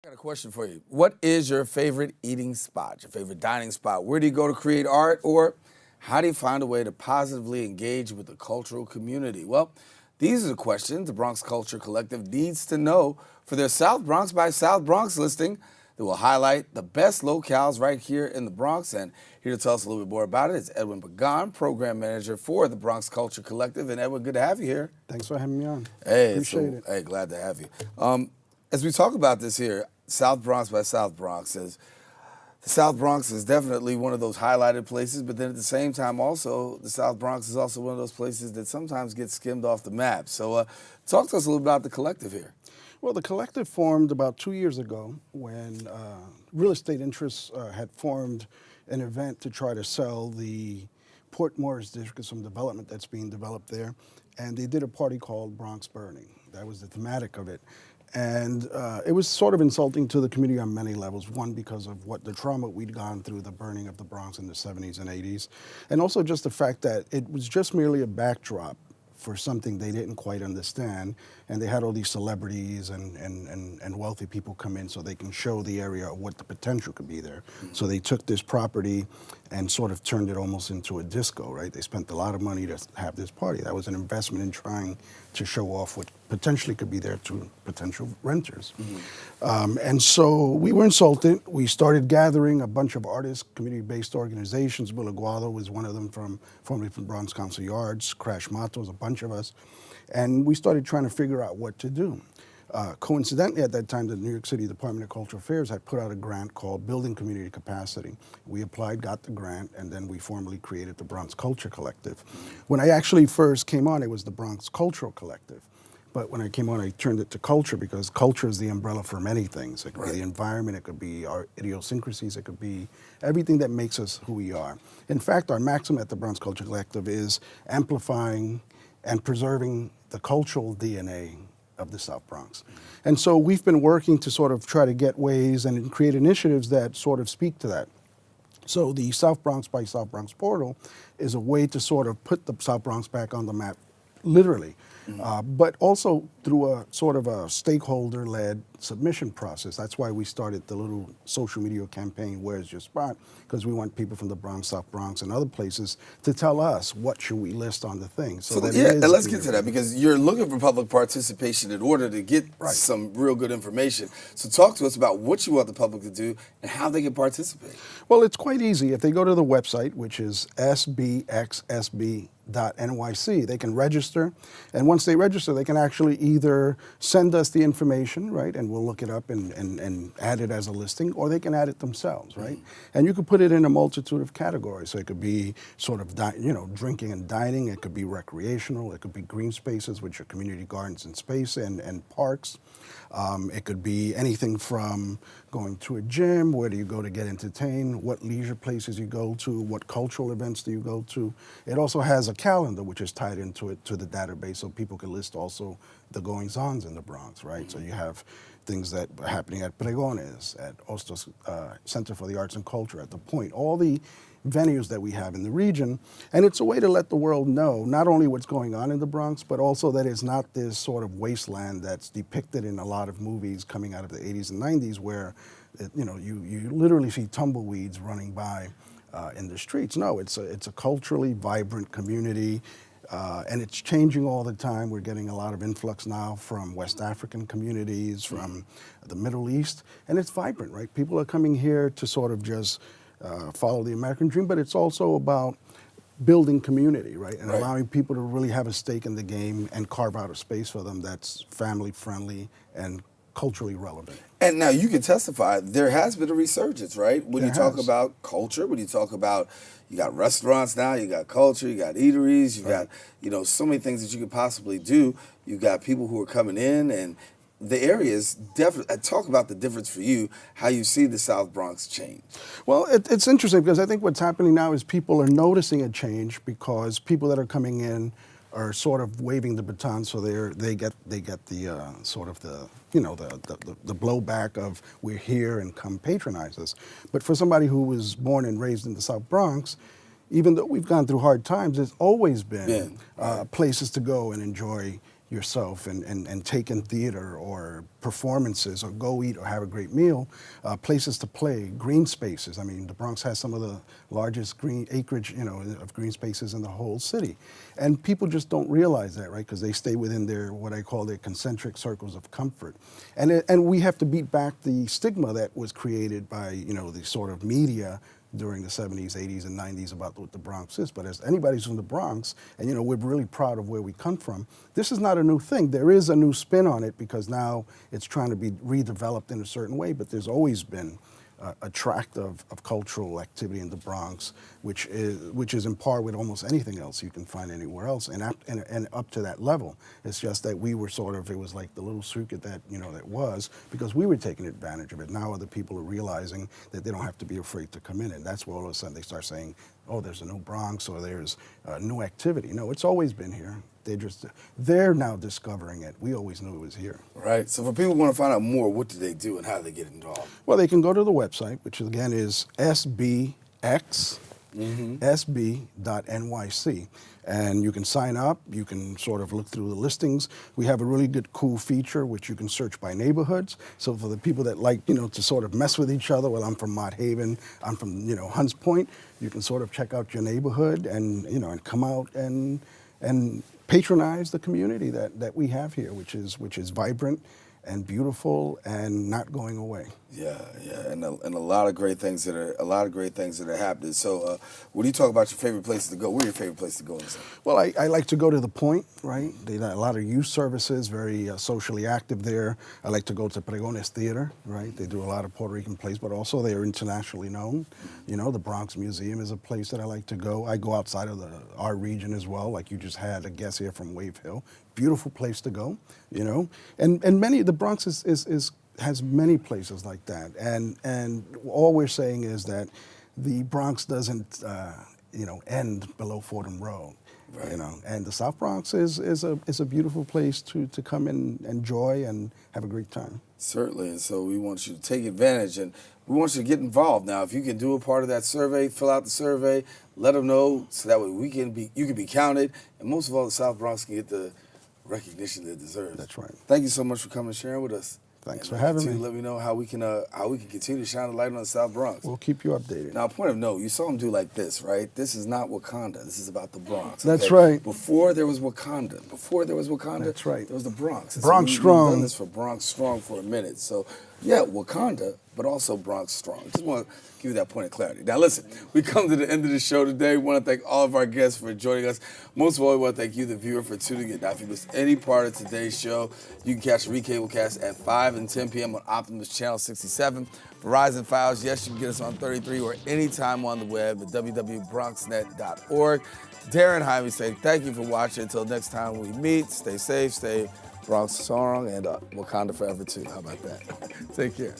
Got a question for you. What is your favorite eating spot, your favorite dining spot? Where do you go to create art, or how do you find a way to positively engage with the cultural community? Well, these are the questions the Bronx Culture Collective needs to know for their South Bronx by South Bronx listing that will highlight the best locales right here in the Bronx. And here to tell us a little bit more about it is Edwin Pagan, Program Manager for the Bronx Culture Collective. And Edwin, good to have you here. Thanks for having me on. Hey, Appreciate it. Hey, glad to have you. As we talk about this here, South Bronx by South Bronx says the South Bronx is definitely one of those highlighted places, but then at the same time also, the South Bronx is also one of those places that sometimes gets skimmed off the map. So talk to us a little about the collective here. Well, the collective formed about 2 years ago when real estate interests had formed an event to try to sell the Port Morris district, some development that's being developed there, and they did a party called Bronx Burning. That was the thematic of it. And it was sort of insulting to the community on many levels. One, because of what the trauma we'd gone through, the burning of the Bronx in the 70s and 80s. And also just the fact that it was just merely a backdrop for something they didn't quite understand. And they had all these celebrities and wealthy people come in so they can show the area of what the potential could be there. Mm-hmm. So they took this property and sort of turned it almost into a disco, right? They spent a lot of money to have this party. That was an investment in trying to show off what potentially could be there to potential renters. Mm-hmm. And so we were insulted. We started gathering a bunch of artists, community-based organizations. Will Aguado was one of them, formerly from Bronx Council Yards. Crash Mato was a bunch of us. And we started trying to figure out what to do. Coincidentally, at that time, the New York City Department of Cultural Affairs had put out a grant called Building Community Capacity. We applied, got the grant, and then we formally created the Bronx Culture Collective. When I actually first came on, it was the Bronx Cultural Collective. But when I came on, I turned it to culture because culture is the umbrella for many things. It could be the environment, it could be our idiosyncrasies, it could be everything that makes us who we are. In fact, our maxim at the Bronx Culture Collective is amplifying and preserving the cultural DNA of the South Bronx. And so we've been working to sort of try to get ways and create initiatives that sort of speak to that. So the South Bronx by South Bronx portal is a way to sort of put the South Bronx back on the map, literally. But also through a sort of a stakeholder-led submission process. That's why we started the little social media campaign, Where's Your Spot? Because we want people from the Bronx, South Bronx, and other places to tell us what should we list on the thing. So and let's get to that because you're looking for public participation in order to get some real good information. So talk to us about what you want the public to do and how they can participate. Well, it's quite easy. If they go to the website, which is sbxsb.nyc, they can register, and once they register, they can actually either send us the information, right, and we'll look it up and add it as a listing, or they can add it themselves, right? Mm-hmm. And you could put it in a multitude of categories. So it could be sort of, drinking and dining. It could be recreational. It could be green spaces, which are community gardens and space and parks. It could be anything from going to a gym, where do you go to get entertained, what leisure places you go to, what cultural events do you go to. It also has a calendar which is tied into it, to the database, so people can list also the goings-ons in the Bronx, right? Mm-hmm. So you have things that are happening at Pregones, at Ostos Center for the Arts and Culture, at The Point, all the venues that we have in the region. And it's a way to let the world know not only what's going on in the Bronx, but also that it's not this sort of wasteland that's depicted in a lot of movies coming out of the 80s and 90s where, you literally see tumbleweeds running by in the streets. No, it's a culturally vibrant community. And it's changing all the time. We're getting a lot of influx now from West African communities, from the Middle East, and it's vibrant, right? People are coming here to sort of just follow the American dream, but it's also about building community, right? And allowing people to really have a stake in the game and carve out a space for them that's family friendly and culturally relevant. And now you can testify, there has been a resurgence, right? When you talk about culture, when you talk about, you got restaurants now, you got culture, you got eateries, you got, so many things that you could possibly do. You got people who are coming in, and the area is definitely, talk about the difference for you, how you see the South Bronx change. Well, it's interesting because I think what's happening now is people are noticing a change because people that are coming in are sort of waving the baton, so they get the sort of the blowback of we're here and come patronize us. But for somebody who was born and raised in the South Bronx, even though we've gone through hard times, there's always been places to go and enjoy yourself and take in theater or performances or go eat or have a great meal, places to play, green spaces. I mean, the Bronx has some of the largest green acreage, of green spaces in the whole city. And people just don't realize that, right? Because they stay within their, what I call their concentric circles of comfort. And we have to beat back the stigma that was created by, the sort of media during the 70s, 80s, and 90s about what the Bronx is. But as anybody's from the Bronx, and we're really proud of where we come from, this is not a new thing. There is a new spin on it because now it's trying to be redeveloped in a certain way, but there's always been a tract of cultural activity in the Bronx, which is in par with almost anything else you can find anywhere else, and up to that level. It's just that we were it was like the little circuit that that was, because we were taking advantage of it. Now other people are realizing that they don't have to be afraid to come in, and that's where all of a sudden they start saying, oh, there's a new Bronx or there's new activity. No, it's always been here. They're now discovering it. We always knew it was here. Right. So for people who want to find out more, what do they do and how do they get involved? Well, they can go to the website, which again is sbx, sb.nyc. And you can sign up, you can sort of look through the listings. We have a really good, cool feature, which you can search by neighborhoods. So for the people that like, to sort of mess with each other, well, I'm from Mott Haven, I'm from, Hunts Point, you can sort of check out your neighborhood and, and come out and patronize the community that we have here, which is vibrant and beautiful and not going away. Yeah, and a lot of great things that are happening. So, when you talk about your favorite places to go, where are your favorite places to go in the city? Well, I like to go to the Point, right? They got a lot of youth services, very socially active there. I like to go to Pregones Theater, right? They do a lot of Puerto Rican plays, but also they are internationally known. The Bronx Museum is a place that I like to go. I go outside of our region as well, like you just had a guest here from Wave Hill. Beautiful place to go, and the Bronx has many places like that, and all we're saying is that the Bronx doesn't end below Fordham Road, right. And the South Bronx is a beautiful place to come and enjoy and have a great time. Certainly, and so we want you to take advantage, and we want you to get involved. Now, if you can do a part of that survey, fill out the survey, let them know, so that way you can be counted, and most of all, the South Bronx can get the recognition that it deserves. That's right. Thank you so much for coming and sharing with us. Thanks for having me. Let me know how we can continue to shine a light on the South Bronx. We'll keep you updated. Now, point of note, you saw him do like this, right? This is not Wakanda. This is about the Bronx. Okay? That's right. Before there was Wakanda. That's right. There was the Bronx. And Bronx so Strong. We've done this for Bronx Strong for a minute. So, yeah, Wakanda, but also Bronx Strong. Just want to give you that point of clarity. Now, listen, we come to the end of the show today. We want to thank all of our guests for joining us. Most of all, we want to thank you, the viewer, for tuning in. Now, if you missed any part of today's show, you can catch the recablecast at 5 and 10 p.m. on Optimus Channel 67. Verizon Files, yes, you can get us on 33 or anytime on the web at www.bronxnet.org. Daren Jaime saying thank you for watching. Until next time we meet, stay safe, stay Bronx Strong, and Wakanda forever, too. How about that? Take care.